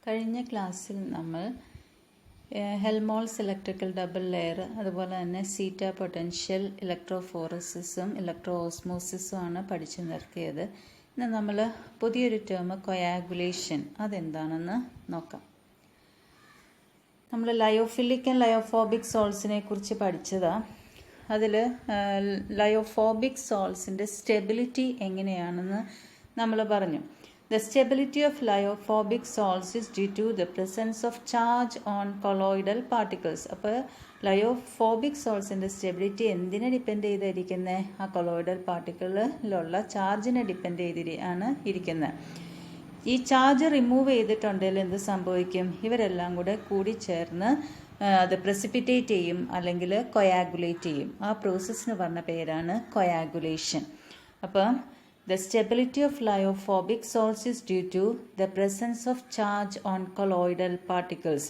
കഴിഞ്ഞ ക്ലാസ്സിൽ നമ്മൾ ഹെൽമോൾസ് ഇലക്ട്രിക്കൽ ഡബിൾ ലെയർ അതുപോലെ തന്നെ സീറ്റ പൊട്ടൻഷ്യൽ ഇലക്ട്രോഫോറസിസും ഇലക്ട്രോ ഓസ്മോസിസും ആണ് പഠിച്ചു നിർത്തിയത്. ഇന്ന് നമ്മൾ പുതിയൊരു ടേം കൊയാഗുലേഷൻ അതെന്താണെന്ന് നോക്കാം. നമ്മൾ ലയോഫിലിക് ആൻഡ് ലയോഫോബിക് സോൾസിനെ കുറിച്ച് പഠിച്ചതാണ്. അതിൽ ലയോഫോബിക് സോൾസിൻ്റെ സ്റ്റെബിലിറ്റി എങ്ങനെയാണെന്ന് നമ്മൾ പറഞ്ഞു. The stability of lyophobic salts is due to the presence of charge on colloidal particles. അപ്പോൾ ലയോഫോബിക് സോൾസിൻ്റെ സ്റ്റെബിലിറ്റി എന്തിനെ ഡിപ്പെൻഡ് ചെയ്തിരിക്കുന്നത്? ആ കൊളോയിഡൽ പാർട്ടിക്കിളിലുള്ള ചാർജിനെ ഡിപ്പെൻഡ് ചെയ്താണ് ഇരിക്കുന്നത്. ഈ ചാർജ് റിമൂവ് ചെയ്തിട്ടുണ്ടെങ്കിൽ എന്ത് സംഭവിക്കും? ഇവരെല്ലാം കൂടെ കൂടിച്ചേർന്ന് അത് പ്രസിപ്പിറ്റേറ്റ് ചെയ്യും അല്ലെങ്കിൽ കൊയാഗുലേറ്റ് ചെയ്യും. ആ പ്രോസസ്സിന് പറഞ്ഞ പേരാണ് കൊയാഗുലേഷൻ. അപ്പം the stability of lyophobic salts is due to the presence of charge on colloidal particles.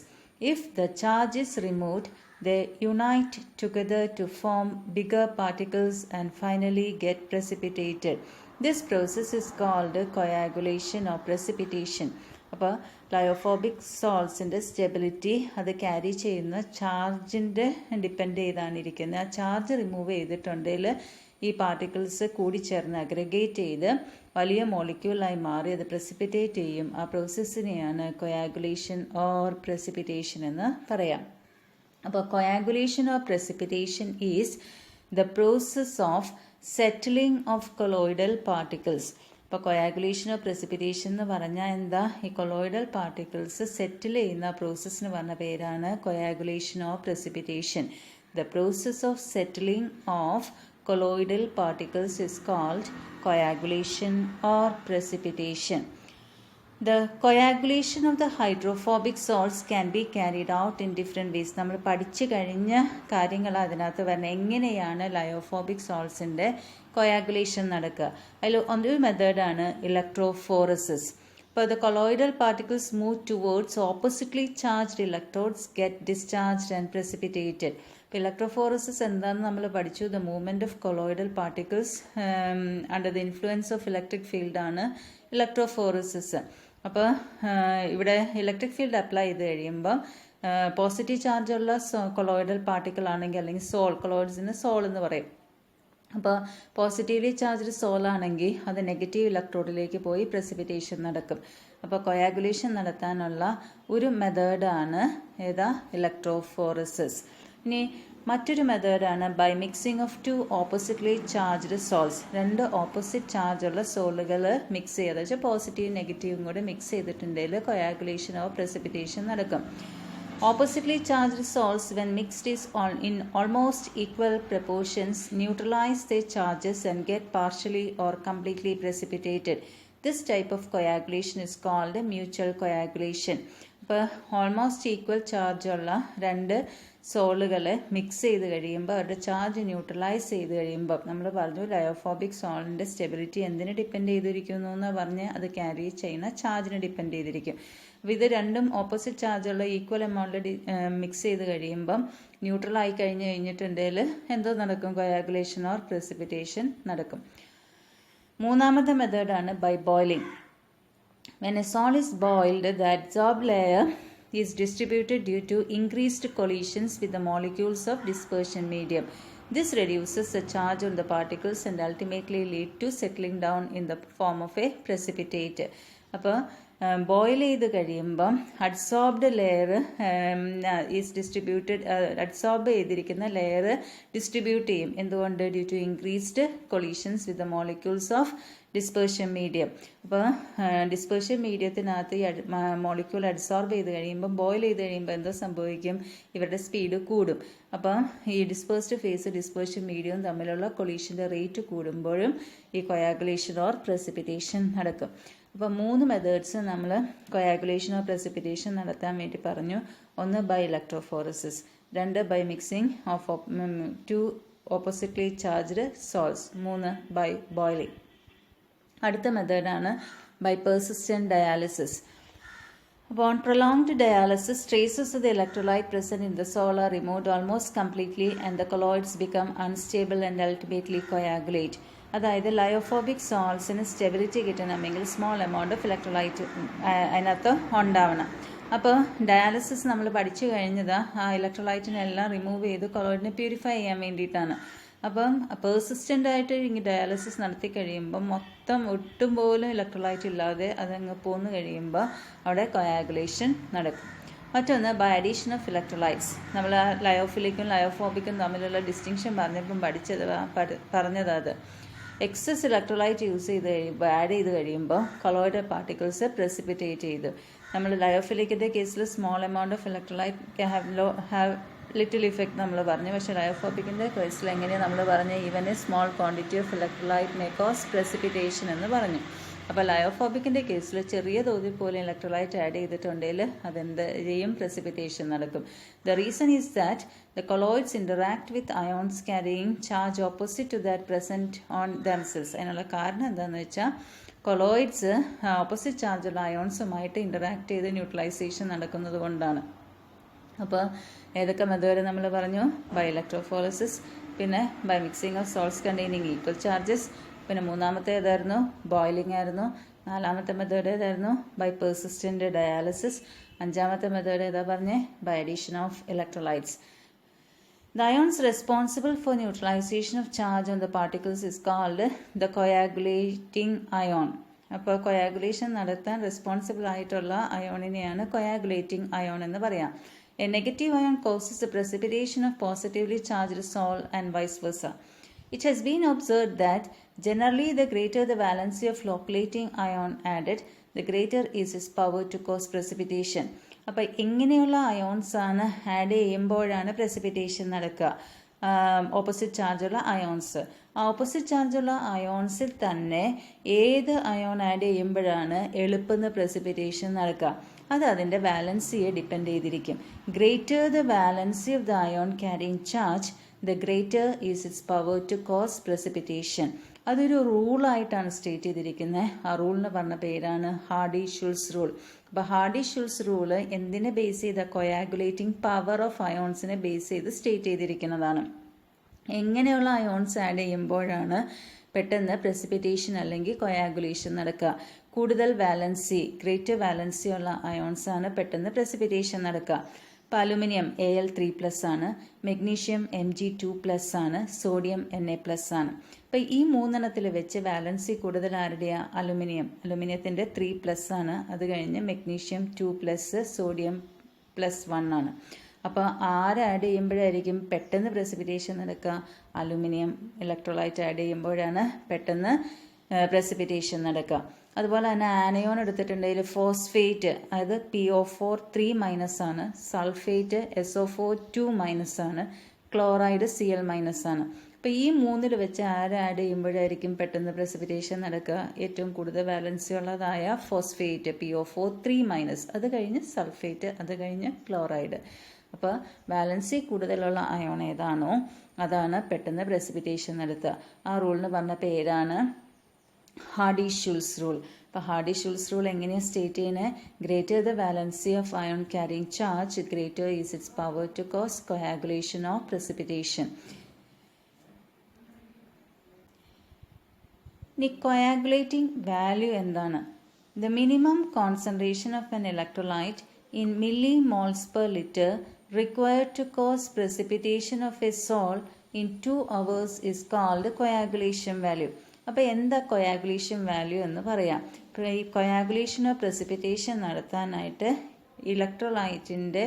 If the charge is removed, they unite together to form bigger particles and finally get precipitated. This process is called coagulation or precipitation. അപ്പോൾ lyophobic സോൾസിൻ്റെ stability അത് carry ചെയ്യുന്ന ചാർജിൻ്റെ depend ചെയ്താണ് ഇരിക്കുന്നത്. ആ charge remove ചെയ്തിട്ടുണ്ടെങ്കിൽ ഈ particles കൂടിച്ചേർന്ന് aggregate ചെയ്ത് വലിയ മോളിക്യൂളായി മാറി അത് പ്രസിപ്പിറ്റേറ്റ് ചെയ്യും. ആ പ്രോസസ്സിനെയാണ് കൊയാഗുലേഷൻ ഓർ പ്രസിപ്പിറ്റേഷൻ എന്ന് പറയാം. അപ്പോൾ coagulation or precipitation is the process of settling of colloidal particles. ഇപ്പോൾ കൊയാഗുലേഷൻ ഓർ പ്രസിപ്പിറ്റേഷൻ എന്ന് പറഞ്ഞാൽ എന്താ? ഈ കൊളോയിഡൽ പാർട്ടിക്കിൾസ് സെറ്റിൽ ചെയ്യുന്ന പ്രോസസ്സിന് പറഞ്ഞ പേരാണ് coagulation or precipitation. The process of settling of colloidal particles is called coagulation or precipitation. The coagulation of the hydrophobic salts can be carried out in different ways. നമ്മൾ പഠിച്ചു കഴിഞ്ഞ കാര്യങ്ങൾ അതിനകത്ത് പറഞ്ഞ എങ്ങനെയാണ് ലയോഫോബിക് സോൾസിൻ്റെ കൊയാഗുലേഷൻ നടക്കുക. അതിൽ ഒരു മെത്തേഡാണ് ഇലക്ട്രോഫോറസിസ്. അപ്പോൾ the colloidal particles move towards oppositely charged electrodes, get discharged and precipitated. Electrophoresis എന്താണെന്ന് നമ്മൾ പഠിച്ചു. The movement of colloidal particles under the influence of electric ഫീൽഡാണ് ഇലക്ട്രോഫോറസിസ്. അപ്പോൾ ഇവിടെ ഇലക്ട്രിക് ഫീൽഡ് അപ്ലൈ ചെയ്ത് കഴിയുമ്പം പോസിറ്റീവ് ചാർജുള്ള കൊളോയിഡൽ പാർട്ടിക്കിൾ ആണെങ്കിൽ അല്ലെങ്കിൽ സോൾ, കൊളോയിഡ്സിന് സോൾ എന്ന് പറയും. അപ്പോൾ പോസിറ്റീവ്ലി ചാർജ്ഡ് സോൾ ആണെങ്കിൽ അത് നെഗറ്റീവ് ഇലക്ട്രോഡിലേക്ക് പോയി പ്രസിപ്പിറ്റേഷൻ നടക്കും. അപ്പോൾ കൊയാഗുലേഷൻ നടത്താനുള്ള ഒരു മെത്തേഡാണ് ഏതാ? ഇലക്ട്രോഫോറസിസ്. ഇനി മറ്റൊരു മെത്തേഡാണ് by mixing of two oppositely charged sols. രണ്ട് ഓപ്പോസിറ്റ് ചാർജുള്ള സോളുകൾ മിക്സ് ചെയ്ത് വെച്ചാൽ പോസിറ്റീവും നെഗറ്റീവും കൂടെ മിക്സ് ചെയ്തിട്ടുണ്ടെങ്കിൽ കൊയാഗുലേഷൻ ഓർ പ്രസിപ്പിറ്റേഷൻ നടക്കും. Oppositely charged salts, when mixed in almost equal proportions, neutralize their charges and get partially or completely precipitated. This type of coagulation is called mutual coagulation. അപ്പോൾ almost equal ചാർജുള്ള രണ്ട് സോളുകളെ mix ചെയ്ത് കഴിയുമ്പോൾ അവരുടെ charge neutralise ചെയ്ത് കഴിയുമ്പോൾ നമ്മൾ പറഞ്ഞു ലയോഫോബിക് സോളിൻ്റെ സ്റ്റെബിലിറ്റി എന്തിനെ ഡിപ്പെൻഡ് ചെയ്തിരിക്കുന്നു എന്ന് പറഞ്ഞ് അത് ക്യാരി ചെയ്യുന്ന ചാർജിനെ ഡിപ്പെൻഡ് ചെയ്തിരിക്കും. അപ്പോൾ ഇത് രണ്ടും ഓപ്പോസിറ്റ് ചാർജുള്ള ഈക്വൽ എമൗണ്ടിൽ മിക്സ് ചെയ്ത് കഴിയുമ്പം ന്യൂട്രലായി കഴിഞ്ഞിട്ടുണ്ടെങ്കിൽ എന്തോ നടക്കും? കൊയാഗുലേഷൻ ഓർ പ്രസിപ്പിറ്റേഷൻ നടക്കും. മൂന്നാമത്തെ മെത്തേഡാണ് by boiling. When a salt is boiled, the adsorbed layer is distributed due to increased collisions with the molecules of dispersion medium. This reduces the charge on the particles and ultimately lead to settling down in the form of a precipitate. അപ്പോൾ boil ചെയ്ത് കഴിയുമ്പം adsorbed layer is distributed, adsorb ചെയ്തിരിക്കുന്ന layer distribute ചെയ്യും. എന്തുകൊണ്ട്? Due to increased collisions with the molecules of dispersion medium. അപ്പോൾ dispersion മീഡിയത്തിനകത്ത് ഈ molecule adsorb ചെയ്ത് കഴിയുമ്പോൾ ബോയിൽ ചെയ്ത് കഴിയുമ്പോൾ എന്തോ സംഭവിക്കും? ഇവരുടെ സ്പീഡ് കൂടും. അപ്പം ഈ ഡിസ്പേഴ്സ്ഡ് ഫേസ് ഡിസ്പേർഷൻ മീഡിയവും തമ്മിലുള്ള കൊളീഷൻ്റെ റേറ്റ് കൂടുമ്പോഴും ഈ കൊയാഗുലേഷൻ ഓർ പ്രസിപ്പിറ്റേഷൻ നടക്കും. അപ്പോൾ മൂന്ന് മെത്തേഡ്സ് നമ്മൾ കൊയാഗുലേഷൻ ഓർ പ്രസിപ്പിറ്റേഷൻ നടത്താൻ വേണ്ടി പറഞ്ഞു. ഒന്ന് ബൈ ഇലക്ട്രോഫോറസിസ്, രണ്ട് by mixing of two oppositely charged sols, മൂന്ന് ബൈ ബോയിലിംഗ്. അടുത്ത മെത്തേഡാണ് by persistent dialysis. Upon prolonged dialysis, traces of the electrolyte present in the soil are removed almost completely and the colloids become unstable and ultimately coagulate. അതായത് lyophobic സോൾസിന് stability കിട്ടണമെങ്കിൽ small amount of electrolyte അതിനകത്ത് ഉണ്ടാവണം. അപ്പോൾ dialysis നമ്മൾ പഠിച്ചു കഴിഞ്ഞത് ആ ഇലക്ട്രോലൈറ്റിനെല്ലാം remove ചെയ്ത് കൊളോയിഡിനെ പ്യൂരിഫൈ ചെയ്യാൻ വേണ്ടിയിട്ടാണ്. അപ്പം പെർസിസ്റ്റൻ്റ് ആയിട്ട് ഇങ്ങനെ ഡയാലിസിസ് നടത്തി കഴിയുമ്പോൾ മൊത്തം ഒട്ടും പോലും ഇലക്ട്രോലൈറ്റ് ഇല്ലാതെ അതങ്ങ് പോന്നു കഴിയുമ്പോൾ അവിടെ കൊയാഗുലേഷൻ നടക്കും. മറ്റൊന്ന് ബൈ അഡീഷൻ ഓഫ് ഇലക്ട്രോലൈറ്റ്സ്. നമ്മൾ ലയോഫിലിക്കും ലയോഫോബിക്കും തമ്മിലുള്ള ഡിസ്റ്റിങ്ഷൻ പറഞ്ഞപ്പം പറഞ്ഞത് അത് എക്സസ് ഇലക്ട്രോലൈറ്റ് യൂസ് ചെയ്ത് കഴിയുമ്പോൾ ആഡ് ചെയ്ത് കഴിയുമ്പോൾ കൊളോയിഡൽ പാർട്ടിക്കിൾസ് പ്രസിപ്പിറ്റേറ്റ് ചെയ്തു. നമ്മൾ ലയോഫിലിക്കിൻ്റെ കേസിൽ small amount of electrolyte have little effect നമ്മൾ പറഞ്ഞു. പക്ഷേ ലയോഫോബിക്കിൻ്റെ കേസിൽ എങ്ങനെയാണ് നമ്മൾ പറഞ്ഞ even A small quantity of electrolyte may cos precipitation എന്ന് പറഞ്ഞു. അപ്പോൾ ലയോഫോബിക്കിൻ്റെ കേസിൽ ചെറിയ തോതിൽ പോലും ഇലക്ട്രോലൈറ്റ് ആഡ് ചെയ്തിട്ടുണ്ടെങ്കിൽ അതെന്ത് ചെയ്യും? പ്രസിപ്പിറ്റേഷൻ നടക്കും. The reason is that the colloids interact with ions carrying charge opposite to that present on themselves. അതിനുള്ള കാരണം എന്താണെന്ന് വെച്ചാൽ കൊളോയിഡ്സ് ഓപ്പോസിറ്റ് ചാർജുള്ള അയോൺസുമായിട്ട് ഇൻ്ററാക്ട് ചെയ്ത് ന്യൂട്രലൈസേഷൻ നടക്കുന്നത് കൊണ്ടാണ്. അപ്പോൾ ഏതൊക്കെ മെത്തേഡ് നമ്മൾ പറഞ്ഞു? ബൈ ഇലക്ട്രോഫോറസിസ്, പിന്നെ by mixing of sols containing equal charges, പിന്നെ മൂന്നാമത്തെ ഏതായിരുന്നു? ബോയിലിംഗ് ആയിരുന്നു. നാലാമത്തെ മെത്തേഡ് ഏതായിരുന്നു? By persistent dialysis. അഞ്ചാമത്തെ മെത്തേഡ് ഏതാ പറഞ്ഞേ? By addition of electrolytes. The ions responsible for neutralization of charge on the particles is called the coagulating ion. അപ്പോൾ കൊയാഗുലേഷൻ നടത്താൻ റെസ്പോൺസിബിൾ ആയിട്ടുള്ള അയോണിനെയാണ് കൊയാഗുലേറ്റിംഗ് അയോൺ എന്ന് പറയാം. A negative ion causes the precipitation of positively charged salt and vice versa. It has been observed that generally the greater the valency of locating ion added, the greater is its power to cause precipitation. അപ്പോൾ ഇങ്ങനെയുള്ള ions ആണ് add ചെയ്യുമ്പോഴാണ് precipitation നടക്കുക. Opposite ചാർജുള്ള ions. ആ opposite ചാർജുള്ള അയോൺസിൽ തന്നെ ഏത് അയോൺ ആഡ് ചെയ്യുമ്പോഴാണ് എളുപ്പം പ്രസിപ്പിറ്റേഷൻ നടക്കുക? അത് അതിൻ്റെ വാലൻസിയെ ഡിപ്പെൻഡ് ചെയ്തിരിക്കും. Greater the valency of the ion carrying charge, the greater is its power to cause precipitation. അതൊരു റൂളായിട്ടാണ് സ്റ്റേറ്റ് ചെയ്തിരിക്കുന്നത്. ആ റൂളിന് പറഞ്ഞ പേരാണ് ഹാർഡി-ഷുൾസ് റൂൾ. അപ്പോൾ ഹാർഡി-ഷുൾസ് റൂള് എന്തിനെ ബേസ് ചെയ്ത? കൊയാഗുലേറ്റിംഗ് പവർ ഓഫ് അയോൺസിനെ ബേസ് ചെയ്ത് സ്റ്റേറ്റ് ചെയ്തിരിക്കുന്നതാണ്. എങ്ങനെയുള്ള അയോൺസ് ആഡ് ചെയ്യുമ്പോഴാണ് പെട്ടെന്ന് പ്രസിപ്പിറ്റേഷൻ അല്ലെങ്കിൽ കൊയാഗുലേഷൻ നടക്കുക? കൂടുതൽ വാലൻസി, ഗ്രേറ്റർ വാലൻസി ഉള്ള അയോൺസ് ആണ് പെട്ടെന്ന് പ്രസിപ്പിറ്റേഷൻ നടക്കുക. ഇപ്പോൾ അലുമിനിയം Al3+ ആണ്, മെഗ്നീഷ്യം Mg2+ ആണ്, സോഡിയം Na+ ആണ്. അപ്പോൾ ഈ മൂന്നെണ്ണത്തിൽ വെച്ച് വാലൻസി കൂടുതൽ ആരുടെയാ? അലുമിനിയത്തിൻ്റെ 3+ ആണ്. അത് കഴിഞ്ഞ് മെഗ്നീഷ്യം 2+, സോഡിയം +1 ആണ്. അപ്പോൾ ആഡ് ചെയ്യുമ്പോഴായിരിക്കും പെട്ടെന്ന് പ്രസിപ്പിറ്റേഷൻ നടക്കുക? അലുമിനിയം ഇലക്ട്രോലൈറ്റ് ആഡ് ചെയ്യുമ്പോഴാണ് പെട്ടെന്ന് പ്രസിപ്പിറ്റേഷൻ നടക്കുക. അതുപോലെ തന്നെ ആനയോൺ എടുത്തിട്ടുണ്ടെങ്കിൽ ഫോസ്ഫേറ്റ്, അതായത് PO4 3- ആണ്, സൾഫേറ്റ് SO4 2- ആണ്, ക്ലോറൈഡ് Cl- ആണ്. അപ്പോൾ ഈ മൂന്നിൽ വെച്ച് ആഡ് ചെയ്യുമ്പോഴായിരിക്കും പെട്ടെന്ന് പ്രസിപ്പിറ്റേഷൻ നടക്കുക? ഏറ്റവും കൂടുതൽ വാലൻസി ഉള്ളതായ ഫോസ്ഫേറ്റ് PO4 3-, അത് കഴിഞ്ഞ് സൾഫേറ്റ്, അത് കഴിഞ്ഞ് ക്ലോറൈഡ്. അപ്പോൾ വാലൻസി കൂടുതലുള്ള അയോൺ ഏതാണോ അതാണ് പെട്ടെന്ന് പ്രസിപ്പിറ്റേഷൻ നടത്തുക. ആ റൂളിന് പറഞ്ഞ പേരാണ് ഹാർഡി-ഷുൾസ് റൂൾ. അപ്പോൾ ഹാർഡി-ഷുൾസ് റൂൾ എങ്ങനെയാണ് സ്റ്റേറ്റ് ചെയ്യുന്നത്? Greater the valency of ion carrying charge, greater is its power to cause coagulation of precipitation. ഇനി കൊയാഗുലേറ്റിംഗ് വാല്യൂ എന്താണ്? The minimum concentration of an electrolyte in millimoles per liter required to cause precipitation of a salt in 2 hours is called coagulation value. അപ്പോൾ എന്താ coagulation value എന്ന് പറയാം. ഈ കൊയാഗുലേഷനോ precipitation നടത്താനായിട്ട് ഇലക്ട്രോലൈറ്റിൻ്റെ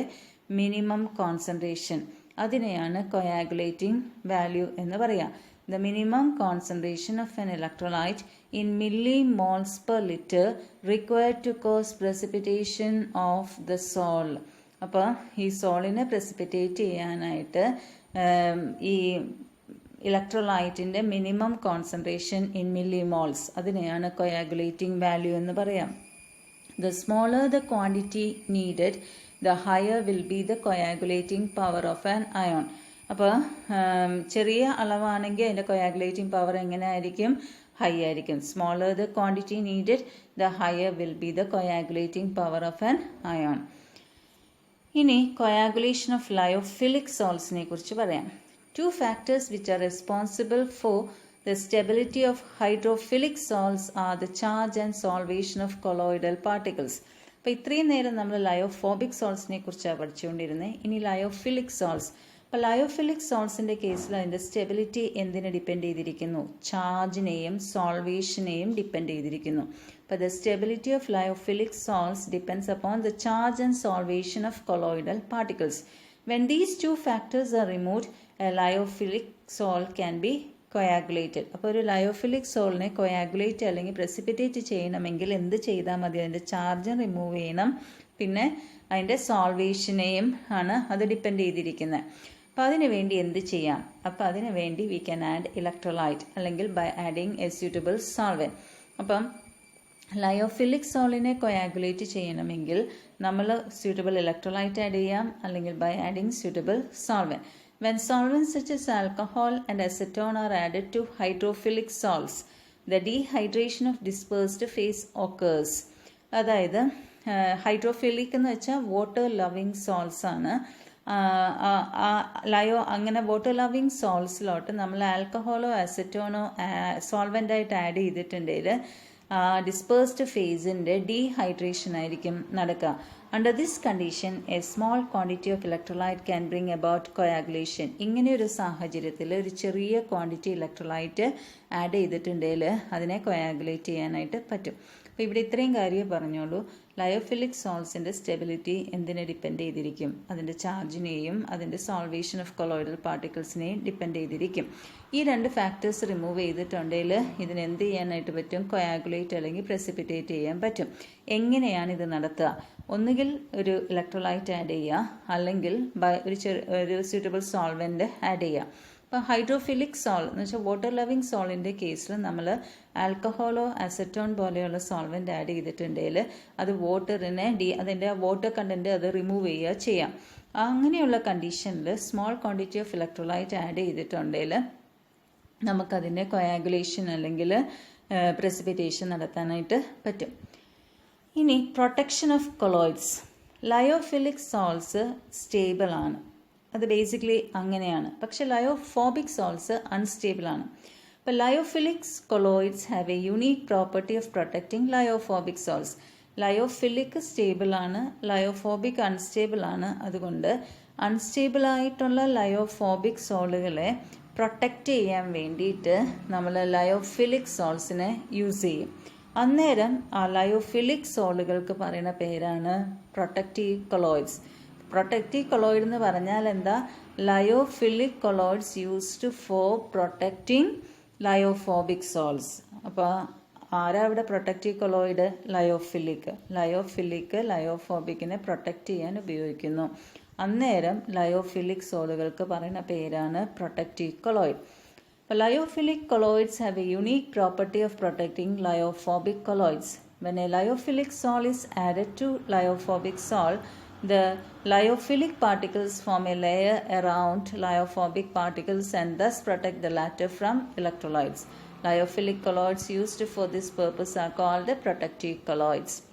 minimum concentration, അതിനെയാണ് coagulating value എന്ന് പറയാം. The minimum concentration of an electrolyte in millimoles per liter required to cause precipitation of the sol. അപ്പോൾ ഈ സോളിനെ പ്രസിപ്പിറ്റേറ്റ് ചെയ്യാനായിട്ട് ഈ ഇലക്ട്രോലൈറ്റിൻ്റെ മിനിമം കോൺസെൻട്രേഷൻ ഇൻ മില്ലിമോൾസ്, അതിനെയാണ് കൊയാഗുലേറ്റിംഗ് വാല്യൂ എന്ന് പറയാം. The smaller the quantity needed, the higher will be the coagulating power of an ion. അപ്പോൾ ചെറിയ അളവാണെങ്കിൽ അതിൻ്റെ കൊയാഗുലേറ്റിംഗ് പവർ എങ്ങനെ ആയിരിക്കും? ഹൈ ആയിരിക്കും. Smaller the quantity needed, the higher will be the coagulating power of an ion. ഇനി coagulation of lyophilic സോൾട്സിനെ കുറിച്ച് പറയാം. 2 factors which are responsible for The stability of hydrophilic salts are the charge and solvation of colloidal particles. അപ്പോൾ ഇത്രയും നേരം നമ്മൾ lyophobic സോൾസിനെ കുറിച്ചാണ് പഠിച്ചുകൊണ്ടിരുന്നത്. ഇനി lyophilic souls. അപ്പോൾ ലയോഫിലിക് സോൾസിൻ്റെ കേസിൽ അതിൻ്റെ സ്റ്റെബിലിറ്റി എന്തിനെ ഡിപ്പെൻഡ് ചെയ്തിരിക്കുന്നു? ചാർജിനെയും സോൾവേഷനെയും ഡിപ്പെൻഡ് ചെയ്തിരിക്കുന്നു. അപ്പോൾ the stability of lyophilic salts depends upon the charge and solvation of colloidal particles. When these two factors are removed, a lyophilic salt can be coagulated. അപ്പോൾ ഒരു lyophilic സോളിനെ coagulate അല്ലെങ്കിൽ precipitate ചെയ്യണമെങ്കിൽ എന്ത് ചെയ്താൽ മതി? അതിൻ്റെ ചാർജ് റിമൂവ് ചെയ്യണം, പിന്നെ അതിൻ്റെ സോൾവേഷനെയും ആണ് അത് ഡിപ്പെൻഡ് ചെയ്തിരിക്കുന്നത്. അപ്പോൾ അതിന് വേണ്ടി എന്ത് ചെയ്യാം? അപ്പോൾ അതിന് വേണ്ടി വി ക്യാൻ ആഡ് ഇലക്ട്രോലൈറ്റ് അല്ലെങ്കിൽ by adding a suitable solvent. അപ്പം ലയോഫിലിക് സോളിനെ കൊയാഗുലേറ്റ് ചെയ്യണമെങ്കിൽ നമ്മൾ സ്യൂട്ടബിൾ ഇലക്ട്രോലൈറ്റ് ആഡ് ചെയ്യാം, അല്ലെങ്കിൽ by adding suitable solvent. When solvents such as alcohol and acetone are added to hydrophilic salts, the dehydration of dispersed phase occurs. അതായത് hydrophilic എന്ന് വെച്ചാൽ water loving souls ആണ്. അങ്ങനെ വാട്ടർ ലവിങ് സോൾസിലോട്ട് നമ്മൾ ആൽക്കഹോളോ അസറ്റോണോ സോൾവെൻ്റായിട്ട് add ചെയ്തിട്ടുണ്ടെങ്കിൽ dispersed ഫേസിൻ്റെ dehydration ആയിരിക്കും നടക്കുക. Under this condition, a small quantity of electrolyte can bring about coagulation. ഇങ്ങനെയൊരു സാഹചര്യത്തിൽ ഒരു ചെറിയ ക്വാണ്ടിറ്റി ഇലക്ട്രോലൈറ്റ് ആഡ് ചെയ്തിട്ടുണ്ടെങ്കിൽ അതിനെ കൊയാഗുലേറ്റ് ചെയ്യാനായിട്ട് പറ്റും. അപ്പോൾ ഇവിടെ ഇത്രയും കാര്യം പറഞ്ഞോളൂ. ലയോഫിലിക് സോൾസിൻ്റെ സ്റ്റെബിലിറ്റി എന്തിനെ ഡിപ്പെൻഡ് ചെയ്തിരിക്കും? അതിൻ്റെ ചാർജിനെയും അതിൻ്റെ സോൾവേഷൻ ഓഫ് കൊളോയിഡൽ പാർട്ടിക്കിൾസിനെയും ഡിപ്പെൻഡ് ചെയ്തിരിക്കും. ഈ രണ്ട് ഫാക്ടേഴ്സ് റിമൂവ് ചെയ്തിട്ടുണ്ടെങ്കിൽ ഇതിന് എന്ത് ചെയ്യാനായിട്ട് പറ്റും? കൊയാഗുലേറ്റ് അല്ലെങ്കിൽ പ്രസിപ്പിറ്റേറ്റ് ചെയ്യാൻ പറ്റും. എങ്ങനെയാണ് ഇത് നടത്തുക? ഒന്നുകിൽ ഒരു ഇലക്ട്രോലൈറ്റ് ആഡ് ചെയ്യുക, അല്ലെങ്കിൽ ഒരു സ്യൂട്ടബിൾ സോൾവെൻ്റ് ആഡ് ചെയ്യുക. ഇപ്പോൾ ഹൈഡ്രോഫിലിക് സോൾ എന്ന് വെച്ചാൽ വാട്ടർ ലവിങ് സോളിൻ്റെ കേസിൽ നമ്മൾ ആൽക്കഹോളോ അസറ്റോൺ പോലെയുള്ള സോൾവെൻ്റ് ആഡ് ചെയ്തിട്ടുണ്ടെങ്കിൽ അത് വാട്ടറിനെ അതിൻ്റെ വാട്ടർ കണ്ടൻറ്റ് അത് റിമൂവ് ചെയ്യാം. അങ്ങനെയുള്ള കണ്ടീഷനിൽ small quantity of electrolyte add ചെയ്തിട്ടുണ്ടെങ്കിൽ നമുക്കതിൻ്റെ കൊയാഗുലേഷൻ അല്ലെങ്കിൽ പ്രസിപ്പിറ്റേഷൻ നടത്താനായിട്ട് പറ്റും. ഇനി protection of colloids. Lyophilic sols stable ആണ്, അത് ബേസിക്കലി അങ്ങനെയാണ്. പക്ഷെ ലയോഫോബിക് സോൾസ് അൺസ്റ്റേബിൾ ആണ്. അപ്പോൾ lyophilic colloids have a unique property of protecting lyophobic sols. Lyophilic stable ആണ്, ലയോഫോബിക് അൺസ്റ്റേബിൾ ആണ്. അതുകൊണ്ട് അൺസ്റ്റേബിൾ ആയിട്ടുള്ള ലയോഫോബിക് സോളുകളെ പ്രൊട്ടക്റ്റ് ചെയ്യാൻ വേണ്ടിയിട്ട് നമ്മൾ ലയോഫിലിക് സോൾസിനെ യൂസ് ചെയ്യും. അന്നേരം ആ ലയോഫിലിക് സോളുകൾക്ക് പറയുന്ന പേരാണ് പ്രൊട്ടക്റ്റീവ് കൊളോയിഡ്സ്. പ്രൊട്ടക്റ്റീവ് കൊളോയിഡ് എന്ന് പറഞ്ഞാൽ എന്താ? Lyophilic colloids used for protecting lyophobic sols. അപ്പോൾ ആരാ ഇവിടെ പ്രൊട്ടക്റ്റീവ് കൊളോയിഡ്? ലയോഫിലിക് ലയോഫോബിക്കിനെ പ്രൊട്ടക്റ്റ് ചെയ്യാൻ ഉപയോഗിക്കുന്നു. അന്നേരം ലയോഫിലിക് സോളുകൾക്ക് പറയുന്ന പേരാണ് protective colloid. Lyophilic colloids have a unique property of protecting lyophobic colloids. When a lyophilic sol is added to lyophobic sol, the lyophilic particles form a layer around lyophobic particles and thus protect the latter from electrolytes. Lyophilic colloids used for this purpose are called the protective colloids.